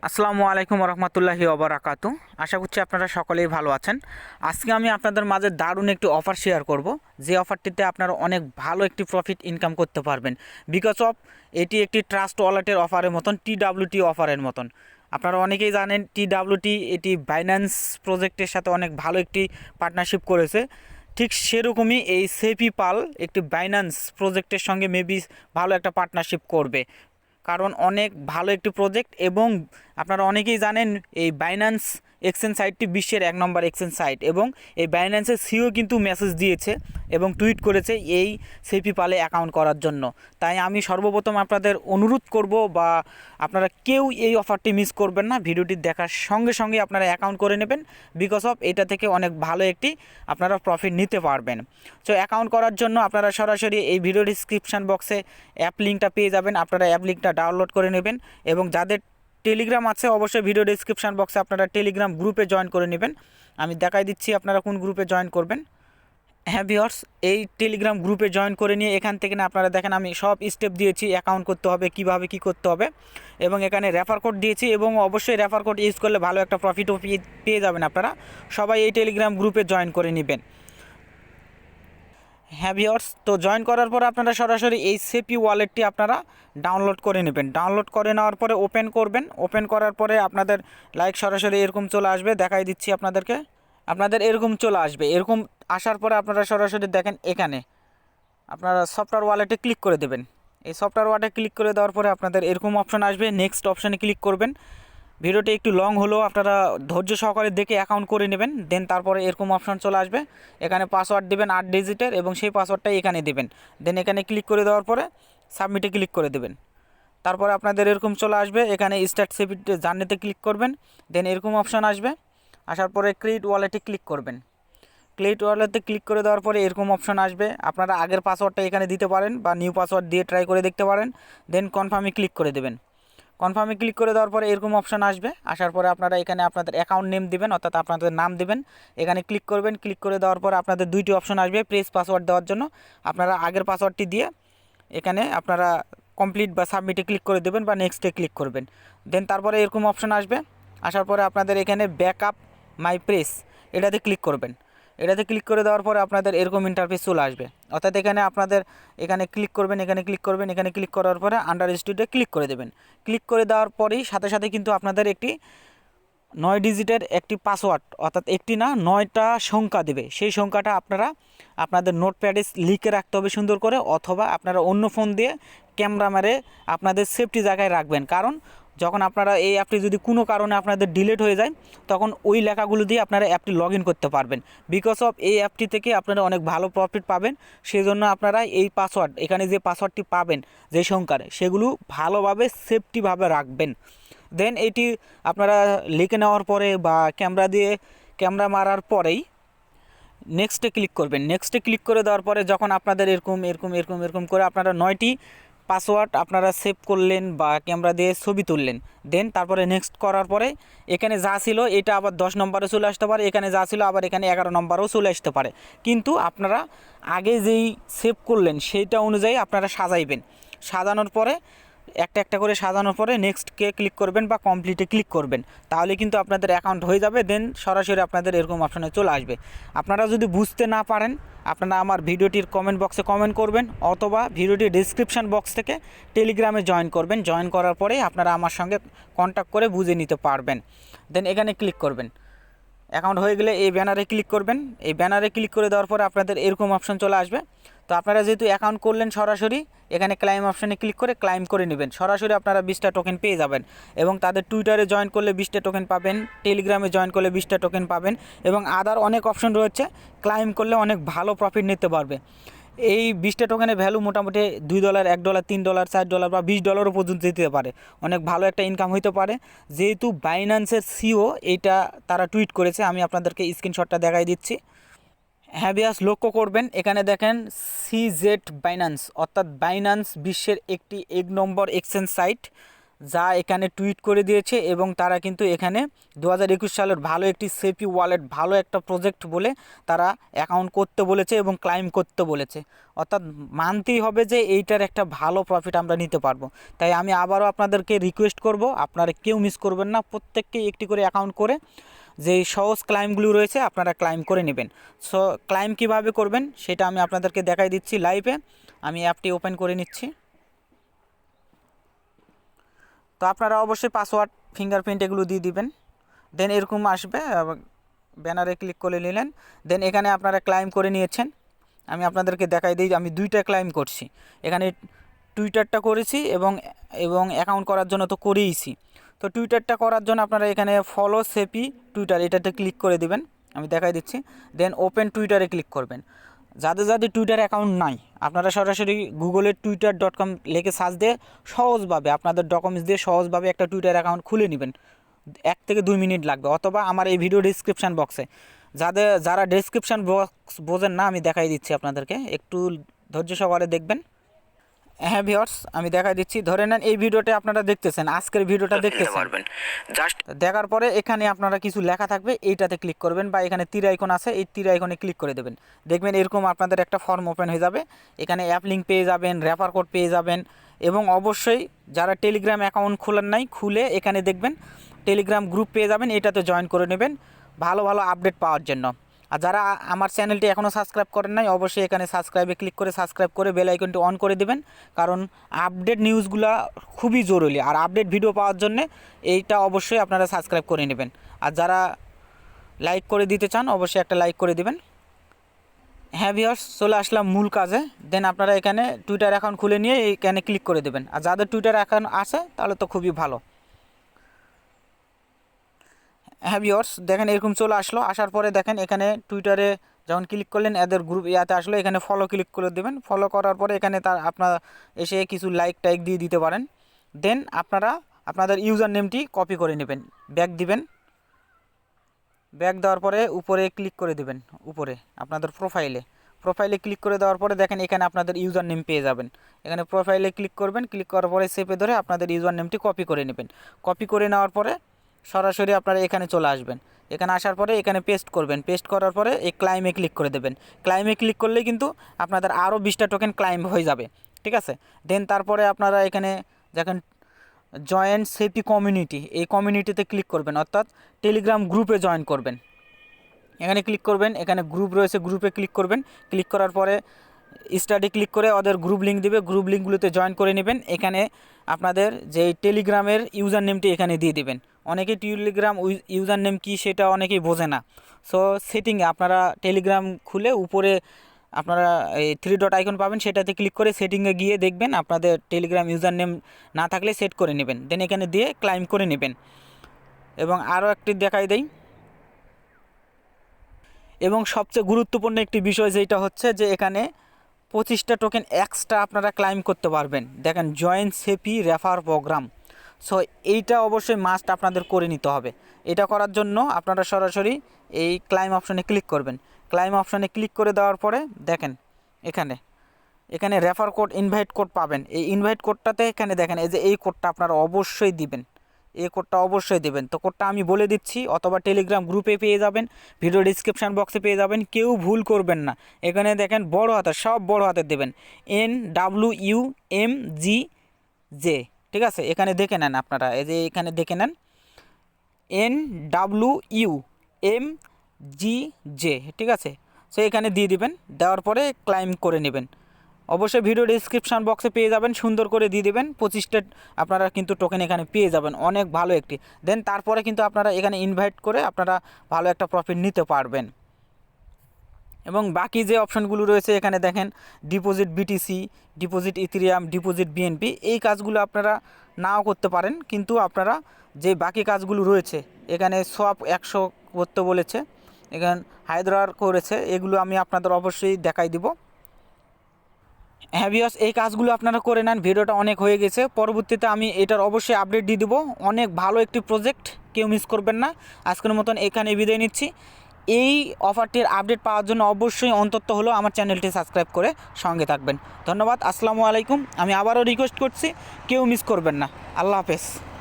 আসসালামু আলাইকুম রহমতুল্লাহি ওবরাকাতু। আশা করছি আপনারা সকলেই ভালো আছেন। আজকে আমি আপনাদের মাঝে দারুণ একটি অফার শেয়ার করব, যে অফারটিতে আপনারা অনেক ভালো একটি প্রফিট ইনকাম করতে পারবেন। বিকজ অফ এটি একটি ট্রাস্ট ওয়ালেটের অফারের মতন, টিডাব্লিউটি অফারের মতন। আপনারা অনেকেই জানেন টিডাব্লিউটি এটি বাইন্যান্স প্রজেক্টের সাথে অনেক ভালো একটি পার্টনারশিপ করেছে। ঠিক সেরকমই এই সেফিপাল একটি বাইন্যান্স প্রজেক্টের সঙ্গে মেবি ভালো একটা পার্টনারশিপ করবে, কারণ অনেক ভালো একটি প্রজেক্ট। এবং আপনারা অনেকেই জানেন এই বাইন্যান্স এক্সচেঞ্জ সাইটটি বিশ্বের 1 নম্বর এক্সচেঞ্জ সাইট, এবং এই বাইন্যান্সের সিও কিন্তু মেসেজ দিয়েছে এবং টুইট করেছে এই সেফিপালে অ্যাকাউন্ট করার জন্য। তাই আমি সর্বপ্রথম আপনাদের অনুরোধ করব, বা আপনারা কেউ এই অফারটি মিস করবেন না, ভিডিওটি দেখার সঙ্গে সঙ্গে আপনারা অ্যাকাউন্ট করে নেবেন। বিকজ অফ এটা থেকে অনেক ভালো একটি আপনারা প্রফিট নিতে পারবেন। সো অ্যাকাউন্ট করার জন্য আপনারা সরাসরি এই ভিডিও ডিসক্রিপশান বক্সে অ্যাপ লিঙ্কটা পেয়ে যাবেন। আপনারা অ্যাপ লিঙ্কটা ডাউনলোড করে নেবেন, এবং যাদের টেলিগ্রাম আছে অবশ্যই ভিডিও ডিসক্রিপশান বক্সে আপনারা টেলিগ্রাম গ্রুপে জয়েন করে নেবেন। আমি দেখাই দিচ্ছি আপনারা কোন গ্রুপে জয়েন করবেন। হ্যাঁ ভিউয়ার্স, এই টেলিগ্রাম গ্রুপে জয়েন করে নিয়ে এখান থেকে না আপনারা দেখেন আমি সব স্টেপ দিয়েছি, অ্যাকাউন্ট করতে হবে কীভাবে কী করতে হবে, এবং এখানে রেফার কোড দিয়েছি, এবং অবশ্যই রেফার কোড ইউজ করলে ভালো একটা প্রফিটও পেয়ে যাবেন। আপনারা সবাই এই টেলিগ্রাম গ্রুপে জয়েন করে নেবেন। হ্যাঁ ভিউয়ার্স, তো জয়েন করার পর আপনারা সরাসরি এই সেপি ওয়ালেটটি আপনারা ডাউনলোড করে নেবেন। ডাউনলোড করে নেওয়ার পরে ওপেন করবেন। ওপেন করার পরে আপনাদের লাইক সরাসরি এরকম চলে আসবে, দেখাই দিচ্ছি আপনাদেরকে। আপনাদের এরকম চলে আসবে। এরকম আসার পরে আপনারা সরাসরি দেখেন এখানে আপনারা সফটওয়্যার ওয়ালেটে ক্লিক করে দেবেন। এই সফটওয়্যার ওয়ালেটে ক্লিক করে দেওয়ার পরে আপনাদের এরকম অপশন আসবে, নেক্সট অপশানে ক্লিক করবেন। ভিডিওটি একটু লং হলেও আপনারা ধৈর্য সহকারে দেখে অ্যাকাউন্ট করে নেবেন। দেন তারপরে এরকম অপশান চলে আসবে, এখানে পাসওয়ার্ড দেবেন 8 ডিজিটের, এবং সেই পাসওয়ার্ডটাই এখানে দেবেন। দেন এখানে ক্লিক করে দেওয়ার পরে সাবমিটে ক্লিক করে দেবেন। তারপরে আপনাদের এরকম চলে আসবে, এখানে স্টার্ট সেভিট জার্নিতে ক্লিক করবেন। দেন এরকম অপশান আসবে, আসার পরে ক্রিয়েট ওয়ালেটে ক্লিক করবেন। ক্রিয়েট ওয়ালেটে ক্লিক করে দেওয়ার পরে এরকম অপশান আসবে, আপনারা আগের পাসওয়ার্ডটা এখানে দিতে পারেন বা নিউ পাসওয়ার্ড দিয়ে ট্রাই করে দেখতে পারেন। দেন কনফার্মে ক্লিক করে দেবেন। কনফার্মে ক্লিক করে দেওয়ার পরে এরকম অপশান আসবে, আসার পরে আপনারা এখানে আপনাদের অ্যাকাউন্ট নেম দিবেন, অর্থাৎ আপনাদের নাম দিবেন। এখানে ক্লিক করবেন। ক্লিক করে দেওয়ার পরে আপনাদের দুইটি অপশান আসবে প্রেস পাসওয়ার্ড দেওয়ার জন্য। আপনারা আগের পাসওয়ার্ডটি দিয়ে এখানে আপনারা কমপ্লিট বা সাবমিটে ক্লিক করে দেবেন বা নেক্সটে ক্লিক করবেন। দেন তারপরে এরকম অপশান আসবে, আসার পরে আপনাদের এখানে ব্যাকআপ মাই প্রেস এটাতে ক্লিক করবেন। এটাতে ক্লিক করে দেওয়ার পরে আপনাদের এরকম ইন্টারফেস চলে আসবে, অর্থাৎ এখানে আপনাদের এখানে ক্লিক করবেন, এখানে ক্লিক করবেন, এখানে ক্লিক করার পরে আন্ডারস্টুডে ক্লিক করে দেবেন। ক্লিক করে দেওয়ার পরেই সাথে সাথে কিন্তু আপনাদের একটি 9 ডিজিটের একটি পাসওয়ার্ড, অর্থাৎ একটি না 9টা সংখ্যা দেবে। সেই সংখ্যাটা আপনারা আপনাদের নোটপ্যাডে লিখে রাখতে হবে সুন্দর করে, অথবা আপনারা অন্য ফোন দিয়ে ক্যামেরা মেরে আপনাদের সেফটি জায়গায় রাখবেন। কারণ যখন আপনারা এই অ্যাপটি যদি কোনো কারণে আপনাদের ডিলিট হয়ে যায়, তখন ওই লেখাগুলো দিয়ে আপনারা অ্যাপটি লগ ইন করতে পারবেন। বিকজ অফ এই অ্যাপটি থেকে আপনারা অনেক ভালো প্রফিট পাবেন। সেই জন্য আপনারা এই পাসওয়ার্ড, এখানে যে পাসওয়ার্ডটি পাবেন যে সংখ্যার, সেগুলো ভালোভাবে সেফটিভাবে রাখবেন। দেন এটি আপনারা লিখে নেওয়ার পরে বা ক্যামেরা মারার পরেই নেক্সটে ক্লিক করবেন। নেক্সটে ক্লিক করে দেওয়ার পরে যখন আপনাদের এরকম এরকম এরকম এরকম করে আপনারা 9টি পাসওয়ার্ড আপনারা সেভ করলেন বা ক্যামেরা দিয়ে ছবি তুললেন, দেন তারপরে নেক্সট করার পরে এখানে যা ছিল এটা আবার 10 নম্বরে চলে আসতে পারে, এখানে যা ছিল আবার এখানে 11 নম্বরেও চলে আসতে পারে। কিন্তু আপনারা আগে যেই সেভ করলেন সেইটা অনুযায়ী আপনারা সাজাইবেন। সাজানোর পরে একটা একটা করে সাজানোর পরে নেক্সটকে ক্লিক করবেন বা কমপ্লিটে ক্লিক করবেন, তাহলে কিন্তু আপনাদের অ্যাকাউন্ট হয়ে যাবে। দেন সরাসরি আপনাদের এরকম অপশানে চলে আসবে। আপনারা যদি বুঝতে না পারেন, আপনারা আমার ভিডিওটির কমেন্ট বক্সে কমেন্ট করবেন, অথবা ভিডিওটির ডিসক্রিপশান বক্স থেকে টেলিগ্রামে জয়েন করবেন। জয়েন করার পরে আপনারা আমার সঙ্গে কন্ট্যাক্ট করে বুঝে নিতে পারবেন। দেন এখানে ক্লিক করবেন। অ্যাকাউন্ট হয়ে গেলে এই ব্যানারে ক্লিক করবেন। এই ব্যানারে ক্লিক করে দেওয়ার পরে আপনাদের এরকম অপশান চলে আসবে। তো আপনারা যেহেতু অ্যাকাউন্ট করলেন, সরাসরি এখানে ক্লাইম অপশানে ক্লিক করে ক্লাইম করে নেবেন। সরাসরি আপনারা 20টা টোকেন পেয়ে যাবেন, এবং তাদের টুইটারে জয়েন করলে 20টা টোকেন পাবেন, টেলিগ্রামে জয়েন করলে 20টা টোকেন পাবেন, এবং আদার অনেক অপশন রয়েছে। ক্লাইম করলে অনেক ভালো প্রফিট নিতে পারবে। এই 20টা টোকেনের ভ্যালু মোটামুটি $2, $1, $3, $4 বা $20 পর্যন্ত দিতে পারে। অনেক ভালো একটা ইনকাম হইতে পারে। যেহেতু বাইন্যান্সের সিও এইটা তারা টুইট করেছে, আমি আপনাদেরকে স্ক্রিনশটটা দেখাই দিচ্ছি। হ্যাঁ বিয়াস, লক্ষ্য করবেন এখানে দেখেন CZ বাইন্যান্স, অর্থাৎ বাইন্যান্স বিশ্বের একটি 1 নম্বর এক্সচেঞ্জ সাইট, যা এখানে টুইট করে দিয়েছে এবং তারা কিন্তু এখানে 2021 সালের ভালো একটি সেপি ওয়ালেট, ভালো একটা প্রজেক্ট বলে তারা অ্যাকাউন্ট করতে বলেছে এবং ক্লাইম করতে বলেছে। অর্থাৎ মানতেই হবে যে এইটার একটা ভালো প্রফিট আমরা নিতে পারবো। তাই আমি আবারও আপনাদেরকে রিকোয়েস্ট করব, আপনারা কেউ মিস করবেন না, প্রত্যেককে একটি করে অ্যাকাউন্ট করে যেই সহজ ক্লাইমগুলো রয়েছে আপনারা ক্লাইম করে নেবেন। সো ক্লাইম কিভাবে করবেন সেটা আমি আপনাদেরকে দেখাই দিচ্ছি লাইভে। আমি অ্যাপটি ওপেন করে নিচ্ছি। তো আপনারা অবশ্যই পাসওয়ার্ড, ফিঙ্গারপ্রিন্ট এগুলো দিয়ে দিবেন। দেন এরকম আসবে, ব্যানারে ক্লিক করে নিলেন। দেন এখানে আপনারা ক্লাইম করে নিয়েছেন। আমি আপনাদেরকে দেখাই দিই, আমি 2টা ক্লাইম করছি। এখানে টুইটারটা করেছি এবং অ্যাকাউন্ট করার জন্য তো করেইছি। তো টুইটারটা করার জন্য আপনারা এখানে ফলো সেপি টুইটার এটাতে ক্লিক করে দিবেন, আমি দেখাই দিচ্ছি। দেন ওপেন টুইটারে ক্লিক করবেন। যাদের টুইটার অ্যাকাউন্ট নাই আপনারা সরাসরি গুগলে twitter.com লিখে সার্চ দিয়ে সহজভাবে আপনাদের ডকুমেন্টস দিয়ে সহজভাবে একটা টুইটার অ্যাকাউন্ট খুলে নেবেন। 1 থেকে 2 মিনিট লাগবে, অথবা আমার এই ভিডিও ডিসক্রিপশান বক্সে যারা ডিসক্রিপশান বক্স বোঝেন না আমি দেখাই দিচ্ছি আপনাদেরকে, একটু ধৈর্য সহকারে দেখবেন। হ্যাঁ ভিউয়ার্স, আমি দেখাই দিচ্ছি। ধরে নেন এই ভিডিওটা আপনারা দেখতেছেন, আজকের ভিডিওটা দেখতেছেন। জাস্ট দেখার পরে এখানে আপনারা কিছু লেখা থাকবে, এইটাতে ক্লিক করবেন, বা এখানে তীর আইকন আছে, এই তীর আইকনে ক্লিক করে দেবেন। দেখবেন এরকম আপনাদের একটা ফর্ম ওপেন হয়ে যাবে। এখানে অ্যাপ লিঙ্ক পেয়ে যাবেন, রেফার কোড পেয়ে যাবেন, এবং অবশ্যই যারা টেলিগ্রাম অ্যাকাউন্ট খোলার নাই খুলে এখানে দেখবেন টেলিগ্রাম গ্রুপ পেয়ে যাবেন, এটাতে জয়েন করে নেবেন ভালো ভালো আপডেট পাওয়ার জন্য। আর যারা আমার চ্যানেলটি এখনও সাবস্ক্রাইব করেন নাই অবশ্যই এখানে সাবস্ক্রাইবে ক্লিক করে সাবস্ক্রাইব করে বেল আইকনটি অন করে দিবেন, কারণ আপডেট নিউজগুলো খুবই জরুরি। আর আপডেট ভিডিও পাওয়ার জন্য এইটা অবশ্যই আপনারা সাবস্ক্রাইব করে নেবেন। আর যারা লাইক করে দিতে চান অবশ্যই একটা লাইক করে দিবেন। হ্যাঁ ভিউয়ার্স, চলে আসলাম মূল কাজে। দেন আপনারা এখানে টুইটার অ্যাকাউন্ট খুলে নিয়ে এখানে ক্লিক করে দেবেন। আর যাদের টুইটার অ্যাকাউন্ট আছে তাহলে তো খুবই ভালো। হ্যাঁ ভিউয়ার্স, দেখেন এরকম চলে আসলো। আসার পরে দেখেন এখানে টুইটারে যখন ক্লিক করলেন এদের গ্রুপ ইয়াতে আসলো, এখানে ফলো ক্লিক করে দেবেন। ফলো করার পরে এখানে আপনার এসে কিছু লাইক টাইক দিয়ে দিতে পারেন। দেন আপনারা আপনাদের ইউজার নেমটি কপি করে নেবেন, ব্যাক দিবেন। ব্যাক দেওয়ার পরে উপরে ক্লিক করে দেবেন, উপরে আপনাদের প্রোফাইলে ক্লিক করে দেওয়ার পরে দেখেন এখানে আপনাদের ইউজার নেম পেয়ে যাবেন। এখানে প্রোফাইলে ক্লিক করবেন, ক্লিক করার পরে চেপে ধরে আপনাদের ইউজার নেমটি কপি করে নেবেন। কপি করে নেওয়ার পরে সরাসরি আপনারা এখানে চলে আসবেন। এখানে আসার পরে এখানে পেস্ট করবেন। পেস্ট করার পরে এই ক্লাইমে ক্লিক করে দেবেন। ক্লাইমে ক্লিক করলেই কিন্তু আপনাদের আরও 20টা টোকেন ক্লাইম হয়ে যাবে, ঠিক আছে। দেন তারপরে আপনারা এখানে দেখেন জয়েন সেপি কমিউনিটি, এই কমিউনিটিতে ক্লিক করবেন, অর্থাৎ টেলিগ্রাম গ্রুপে জয়েন করবেন। এখানে ক্লিক করবেন, এখানে গ্রুপ রয়েছে, গ্রুপে ক্লিক করবেন। ক্লিক করার পরে স্টাডি ক্লিক করে ওদের গ্রুপ লিঙ্ক দিবে, গ্রুপ লিঙ্কগুলোতে জয়েন করে নেবেন। এখানে আপনাদের যে টেলিগ্রামের ইউজার নেমটি এখানে দিয়ে দিবেন। অনেকেই টেলিগ্রাম ইউজার নেম কী সেটা অনেকেই বোঝে না। সো সেটিংয়ে আপনারা টেলিগ্রাম খুলে উপরে আপনারা এই 3 ডট আইকন পাবেন, সেটাতে ক্লিক করে সেটিংয়ে গিয়ে দেখবেন আপনাদের টেলিগ্রাম ইউজার নেম না থাকলে সেট করে নেবেন। দেন এখানে দিয়ে ক্লাইম করে নেবেন। এবং আরও একটি দেখাই দেই, এবং সবচেয়ে গুরুত্বপূর্ণ একটি বিষয় যেটা হচ্ছে যে এখানে 25টা টোকেন এক্সট্রা আপনারা ক্লাইম করতে পারবেন। দেখেন জয়েন সেপি রেফার প্রোগ্রাম। সো এইটা অবশ্যই মাস্ট আপনাদের করে নিতে হবে। এটা করার জন্য আপনারা সরাসরি এই ক্লাইম অপশনে ক্লিক করবেন। ক্লাইম অপশনে ক্লিক করে দেওয়ার পরে দেখেন এখানে রেফার কোড, ইনভাইট কোড পাবেন। এই ইনভাইট কোডটাতে এখানে দেখেন এই যে এই কোডটা আপনারা অবশ্যই দিবেন, এই কোডটা অবশ্যই দেবেন। তো কোডটা আমি বলে দিচ্ছি, অথবা টেলিগ্রাম গ্রুপে পেয়ে যাবেন, ভিডিও ডিসক্রিপশান বক্সে পেয়ে যাবেন। কেউ ভুল করবেন না। এখানে দেখেন বড় হাতের, সব বড় হাতের দেবেন, NWUMGJ, ঠিক আছে। এখানে দেখে নেন আপনারা, এই যে এখানে দেখে নেন NWUMGJ, ঠিক আছে। সো এখানে দিয়ে দিবেন, দেওয়ার পরে ক্লাইম করে নেবেন। অবশ্যই ভিডিও ডিসক্রিপশান বক্সে পেয়ে যাবেন, সুন্দর করে দিয়ে দেবেন। 25টা আপনারা কিন্তু টোকেন এখানে পেয়ে যাবেন, অনেক ভালো একটি। দেন তারপরে কিন্তু আপনারা এখানে ইনভাইট করে আপনারা ভালো একটা প্রফিট নিতে পারবেন। এবং বাকি যে অপশনগুলো রয়েছে এখানে দেখেন deposit BTC, deposit Ethereum, deposit BNP, এই কাজগুলো আপনারা নাও করতে পারেন, কিন্তু আপনারা যে বাকি কাজগুলো রয়েছে এখানে সব 100 করতে বলেছে, এখানে হায়দ্রার করেছে, এগুলো আমি আপনাদের অবশ্যই দেখাই দিব। হ্যাঁ ভিউয়ার্স, এই কাজগুলো আপনারা করে নেন। ভিডিওটা অনেক হয়ে গেছে, পরবর্তীতে আমি এটার অবশ্যই আপডেট দিয়ে দেবো। অনেক ভালো একটি প্রজেক্ট, কেউ মিস করবেন না। আজকের মতন এখানে বিদায় নিচ্ছি। এই অফারটির আপডেট পাওয়ার জন্য অবশ্যই অন্তত হলো আমার চ্যানেলটি সাবস্ক্রাইব করে সঙ্গে থাকবেন। ধন্যবাদ, আসসালামু আলাইকুম। আমি আবারও রিকোয়েস্ট করছি, কেউ মিস করবেন না। আল্লাহ হাফেজ।